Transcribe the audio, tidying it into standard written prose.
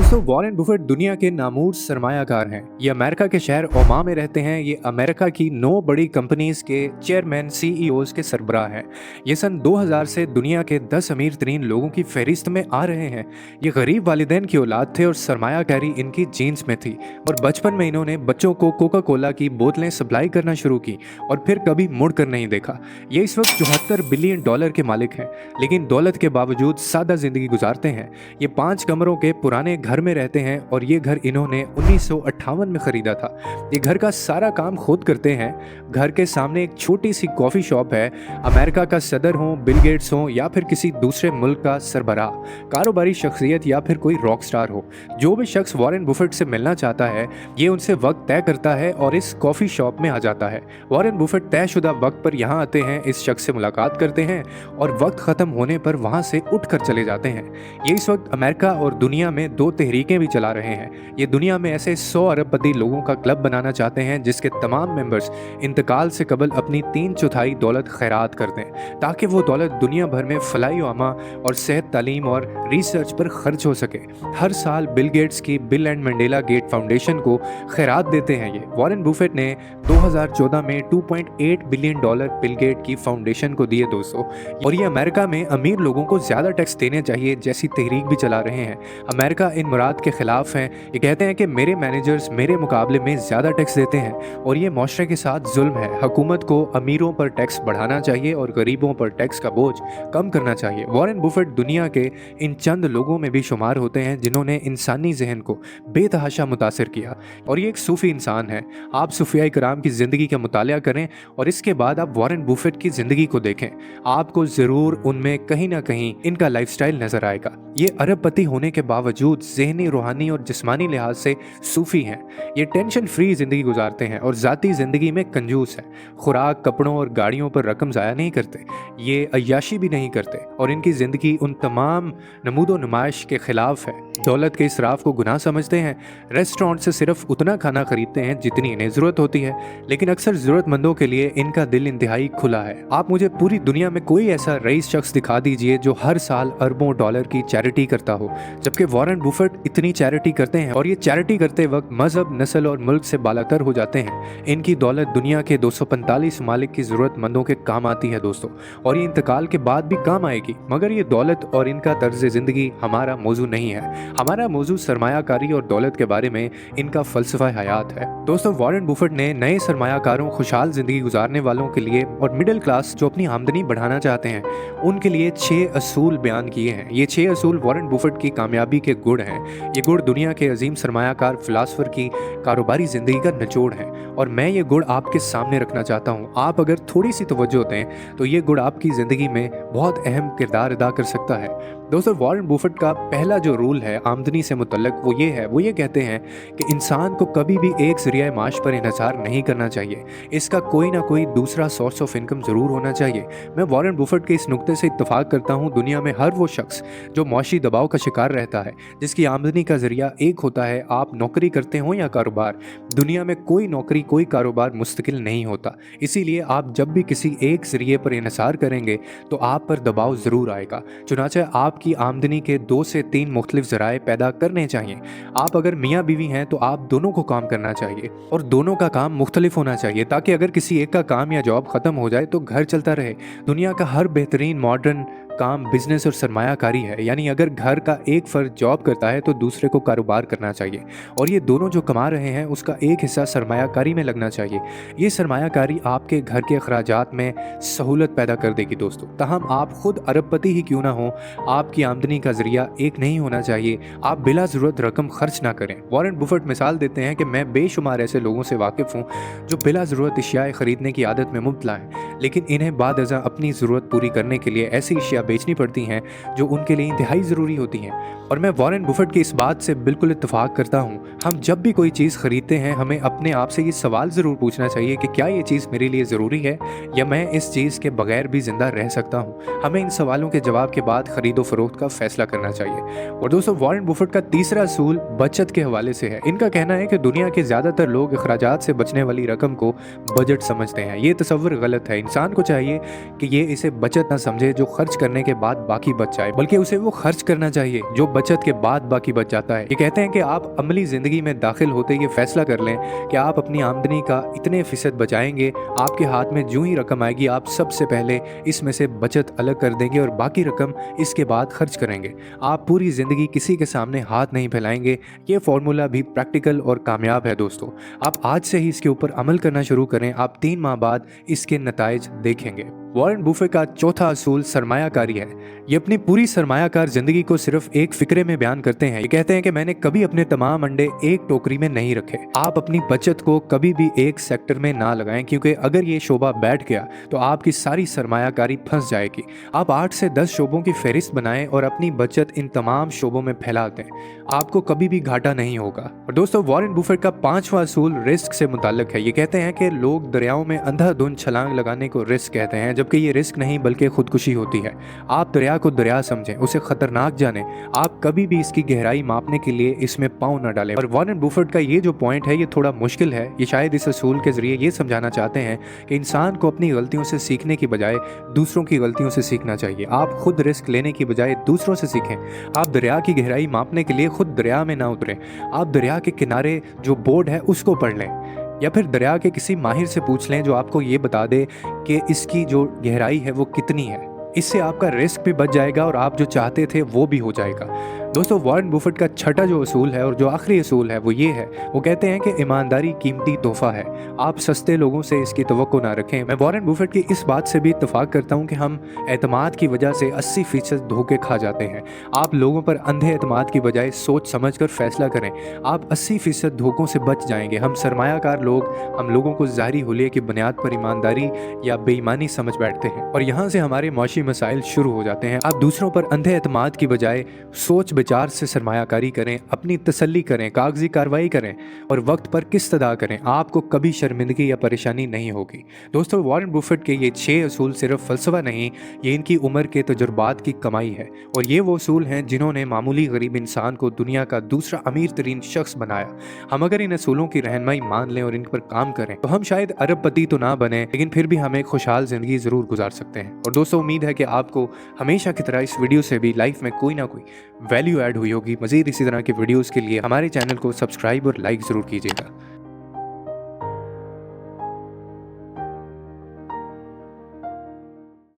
दोस्तों, Warren Buffett दुनिया के नामूर सरमायाकार हैं। ये अमेरिका के शहर ओमाहा में रहते हैं। ये अमेरिका की 9 बड़ी कंपनीज के चेयरमैन सीईओज के सरबराह हैं। ये सन 2000 से दुनिया के 10 अमीर तरीन लोगों की फहरिस्त में आ रहे हैं। ये गरीब वालिदैन की औलाद थे और सरमायाकारी इनकी जीन्स में थी। और बचपन में इन्होंने बच्चों को कोका कोला की बोतलें सप्लाई करना शुरू की और फिर कभी मुड़ कर नहीं देखा। ये इस वक्त $74 बिलियन के मालिक हैं, लेकिन दौलत के बावजूद सादा जिंदगी गुजारते हैं। ये 5 कमरों के पुराने घर में रहते हैं और ये घर इन्होंने 1958 में खरीदा था। ये घर का सारा काम खुद करते हैं। घर के सामने एक छोटी सी कॉफ़ी शॉप है। अमेरिका का सदर हो, बिल गेट्स हो या फिर किसी दूसरे मुल्क का सरबराह, कारोबारी शख्सियत या फिर कोई रॉक स्टार हो, जो भी शख्स वॉरेन बुफेट से मिलना चाहता है ये उनसे वक्त तय करता है और इस कॉफ़ी शॉप में आ जाता है। वॉरेन बुफेट तयशुदा वक्त पर यहाँ आते हैं, इस शख्स से मुलाकात करते हैं और वक्त ख़त्म होने पर वहाँ से उठ कर चले जाते हैं। ये इस वक्त अमेरिका और दुनिया में 2 तहरीकें भी चला रहे हैं। ये दुनिया में ऐसे 100 अरबपति लोगों का क्लब बनाना चाहते हैं जिसके तमाम मेंबर्स इंतकाल से कबल अपनी 3/4 दौलत खैरात कर दें, ताकि वो दौलत दुनिया भर में फलाई आमा और सेहत, तालीम और रिसर्च पर खर्च हो सके। हर साल बिल गेट्स की बिल एंड मंडेला गेट फाउंडेशन को खैरात देते हैं ये। वॉरेन बुफेट ने 2014 में $2.8 बिलियन बिल गेट की फाउंडेशन को दिए दोस्तों। और ये अमेरिका में अमीर लोगों को ज़्यादा टैक्स देने चाहिए जैसी तहरीक भी चला रहे हैं। अमेरिका इन मुराद के खिलाफ हैं। ये कहते हैं कि मेरे मैनेजर्स मेरे मुकाबले में ज़्यादा टैक्स देते हैं और ये माशरे के साथ जुल्म है। हुकूमत को अमीरों पर टैक्स बढ़ाना चाहिए और गरीबों पर टैक्स का बोझ कम करना चाहिए। वॉरेन बुफेट दुनिया के इन चंद लोगों में भी शुमार होते हैं जिन्होंने इंसानी जहन को बेतहाशा मुतासिर किया। और ये एक सूफ़ी इंसान है। आप सूफिया कराम की ज़िंदगी का मुतालिया करें और इसके बाद आप वॉरेन बुफेट की ज़िंदगी को देखें। आपको ज़रूर उनमें कहीं ना कहीं इनका लाइफस्टाइल नज़र आएगा। ये अरबपति होने के बावजूद ज़हनी, रूहानी और जिस्मानी लिहाज से सूफ़ी हैं। ये टेंशन फ्री ज़िंदगी गुजारते हैं और ज़ाती ज़िंदगी में कंजूस हैं। खुराक, कपड़ों और गाड़ियों पर रकम ज़ाया नहीं करते। ये अय्याशी भी नहीं करते और इनकी ज़िंदगी उन तमाम नमूदो नुमाइश के ख़िलाफ़ है। दौलत के इसराफ को गुनाह समझते हैं। रेस्टोरेंट से सिर्फ उतना खाना खरीदते हैं जितनी इन्हें ज़रूरत होती है, लेकिन अक्सर ज़रूरतमंदों के लिए इनका दिल इंतहाई खुला है। आप मुझे पूरी दुनिया में कोई ऐसा रईस शख्स दिखा दीजिए जो हर साल अरबों डॉलर की चैरिटी करता हो, जबकि वॉरेन बुफेट इतनी चैरिटी करते हैं और ये चैरिटी करते वक्त मजहब, नस्ल और मुल्क से बालातर हो जाते हैं। इनकी दौलत दुनिया के 245 ममालिक की ज़रूरतमंदों के काम आती है दोस्तों, और ये इंतकाल के बाद भी काम आएगी। मगर ये दौलत और इनका तर्ज ज़िंदगी हमारा मौजू नहीं है। हमारा मौजू सरमायाकारी और दौलत के बारे में इनका फ़लसफ़ा हयात है। दोस्तों, वॉरेन बुफेट ने नए सरमायाकारों, खुशहाल ज़िंदगी गुजारने वालों के लिए और मिडिल क्लास जो अपनी आमदनी बढ़ाना चाहते हैं उनके लिए 6 असूल बयान किए हैं। ये 6 असूल वॉरेन बुफेट की कामयाबी के गुण हैं। ये गुण दुनिया के अजीम सरमायाकार फ़िलासफ़र की कारोबारी ज़िंदगी का निचोड़ है और मैं ये गुण आपके सामने रखना चाहता हूँ। आप अगर थोड़ी सी तवज्जो दें तो ये गुण आपकी ज़िंदगी में बहुत अहम किरदार अदा कर सकता है। दोस्तों, वॉरेन बुफेट का पहला जो रूल है आमदनी से मुतल्लक वो ये कहते हैं कि इंसान को कभी भी एक ज़रिया माश पर इन्हिसार नहीं करना चाहिए। इसका कोई ना कोई दूसरा सोर्स ऑफ इनकम ज़रूर होना चाहिए। मैं वॉरेन बुफेट के इस नुक्ते से इत्तफाक करता हूँ। दुनिया में हर वो शख्स जो मौशी दबाव का शिकार रहता है, जिसकी आमदनी का ज़रिया एक होता है, आप नौकरी करते हो या कारोबार, दुनिया में कोई नौकरी, कोई कारोबार मुस्तकिल नहीं होता। इसीलिए आप जब भी किसी एक ज़रिए पर इन्हिसार करेंगे तो आप पर दबाव ज़रूर आएगा। चुनांचे आपकी आमदनी के 2 से 3 मुख्तलिफ ज़राए पैदा करने चाहिए। आप अगर मियाँ बीवी हैं तो आप दोनों को काम करना चाहिए और दोनों का काम मुख्तलिफ होना चाहिए, ताकि अगर किसी एक का काम या जॉब ख़त्म हो जाए तो घर चलता रहे। दुनिया का हर बेहतरीन मॉडर्न काम बिजनेस और सरमायाकारी है। यानी अगर घर का एक फ़र्द जॉब करता है तो दूसरे को कारोबार करना चाहिए और ये दोनों जो कमा रहे हैं उसका एक हिस्सा सरमायाकारी में लगना चाहिए। ये सरमायाकारी आपके घर के अखराजात में सहूलत पैदा कर देगी दोस्तों। ताहम आप खुद अरबपति ही क्यों ना हो, आपकी आमदनी का ज़रिया एक नहीं होना चाहिए। आप बिला ज़रूरत रकम खर्च ना करें। वॉरेन बुफेट मिसाल देते हैं कि मैं बेशुमार ऐसे लोगों से वाकिफ़ हूँ जो बिला ज़रूरत अशियाएँ ख़रीदने की आदत में मुब्तला हैं, लेकिन इन्हें बाद अज़ा अपनी ज़रूरत पूरी करने के लिए ऐसी अशिया बेचनी पड़ती हैं जो उनके लिए इंतहाई ज़रूरी होती हैं। और मैं वॉरेन बुफेट की इस बात से बिल्कुल इत्तफाक करता हूँ। हम जब भी कोई चीज़ ख़रीदते हैं हमें अपने आप से ये सवाल ज़रूर पूछना चाहिए कि क्या ये चीज़ मेरे लिए ज़रूरी है या मैं इस चीज़ के बगैर भी ज़िंदा रह सकता हूँ। हमें इन सवालों के जवाब के बाद ख़रीदो फ़रोख्त का फ़ैसला करना चाहिए। और दोस्तों, वॉरेन बुफेट का तीसरा असूल बचत के हवाले से है। इनका कहना है कि दुनिया के ज़्यादातर लोग अखराजात से बचने वाली रकम को बजट समझते हैं। ये तसव्वुर गलत है। इंसान को चाहिए कि ये इसे बचत ना समझे, जो खर्च करने होने के बाद बाकी बच जाए, बल्कि उसे वो खर्च करना चाहिए जो बचत के बाद बाकी बच जाता है। ये कहते हैं कि आप अमली ज़िंदगी में दाखिल होते ये फैसला कर लें कि आप अपनी आमदनी का इतने फ़ीसद बचाएंगे, आपके हाथ में जो ही रकम आएगी आप सबसे पहले इसमें से बचत अलग कर देंगे और बाकी रकम इसके बाद खर्च करेंगे। आप पूरी ज़िंदगी किसी के सामने हाथ नहीं फैलाएंगे। ये फॉर्मूला भी प्रैक्टिकल और कामयाब है दोस्तों। आप आज से ही इसके ऊपर अमल करना शुरू करें, आप 3 माह बाद इसके नताइज देखेंगे। वॉरेन बुफेट का चौथा असूल सरमायाकारी है। ये अपनी पूरी सरमायाकार जिंदगी को सिर्फ एक फिक्रे में बयान करते हैं। ये कहते हैं कि मैंने कभी अपने तमाम अंडे एक टोकरी में नहीं रखे। आप अपनी बचत को कभी भी एक सेक्टर में ना लगाएं, क्योंकि अगर ये शोबा बैठ गया तो आपकी सारी सरमायाकारी फंस जाएगी। आप 8 से 10 शोबों की फहरिस्त बनाएं और अपनी बचत इन तमाम शोबों में फैला दें। आपको कभी भी घाटा नहीं होगा। और दोस्तों, वॉरेन बुफेट का 5वां असूल रिस्क से मुताल्लिक है। ये कहते हैं कि लोग दरियाओं में अंधाधुंध छलांग लगाने को रिस्क कहते हैं, जबकि ये रिस्क नहीं बल्कि खुदकुशी होती है। आप दरिया को दरिया समझें, उसे खतरनाक जानें। आप कभी भी इसकी गहराई मापने के लिए इसमें पाँव न डालें। और वॉरेन बुफेट का ये जो पॉइंट है ये थोड़ा मुश्किल है। ये शायद इस असूल के जरिए ये समझाना चाहते हैं कि इंसान को अपनी गलतियों से सीखने की बजाय दूसरों की गलतियों से सीखना चाहिए। आप खुद रिस्क लेने की बजाय दूसरों से सीखें। आप दरिया की गहराई मापने के लिए खुद दरिया में ना उतरें। आप दरिया के किनारे जो बोर्ड है उसको पढ़ लें, या फिर दरिया के किसी माहिर से पूछ लें जो आपको ये बता दे कि इसकी जो गहराई है वो कितनी है। इससे आपका रिस्क भी बच जाएगा और आप जो चाहते थे वो भी हो जाएगा। दोस्तों, वॉरेन बुफेट का छठा जो असूल है और जो आखिरी असूल है वो ये है। वो कहते हैं कि ईमानदारी कीमती तोहफा है। आप सस्ते लोगों से इसकी तवक्को ना रखें। मैं वॉरेन बुफेट की इस बात से भी इत्तफाक करता हूँ कि हम एतमाद की वजह से 80% धोखे खा जाते हैं। आप लोगों पर अंधे एतमाद की बजाय सोच समझ कर फैसला करें। आप 80% धोखों से बच जाएंगे। हम सरमायाकार लोग हम लोगों को ज़ाहिरी हुलिये की बुनियाद पर ईमानदारी या बेईमानी समझ बैठते हैं और यहाँ से हमारे माशी मसाइल शुरू हो जाते हैं। आप दूसरों पर अंधे एतमाद की बजाय सोच विचार से सरमायाकारी करें, अपनी तसल्ली करें, कागजी कार्रवाई करें और वक्त पर किस्त अदा करें। आपको कभी शर्मिंदगी या परेशानी नहीं होगी। दोस्तों, वॉरेन बुफेट के ये 6 असूल सिर्फ फ़लसफ़ा नहीं, ये इनकी उम्र के तजुर्बात की कमाई है। और ये वो असूल हैं जिन्होंने मामूली गरीब इंसान को दुनिया का दूसरा अमीर तरीन शख्स बनाया। हम अगर इन असूलों की रहनुमाई मान लें और इन पर काम करें तो हम शायद अरबपति तो ना बने, लेकिन फिर भी हम एक खुशहाल ज़िंदगी ज़रूर गुजार सकते हैं। और दोस्तों, उम्मीद है कि आपको हमेशा की तरह इस वीडियो से भी लाइफ में कोई ना कोई वैल्यू ऐड हुई होगी। मज़ीद इसी तरह के वीडियोज़ के लिए हमारे चैनल को सब्सक्राइब और लाइक ज़रूर कीजिएगा।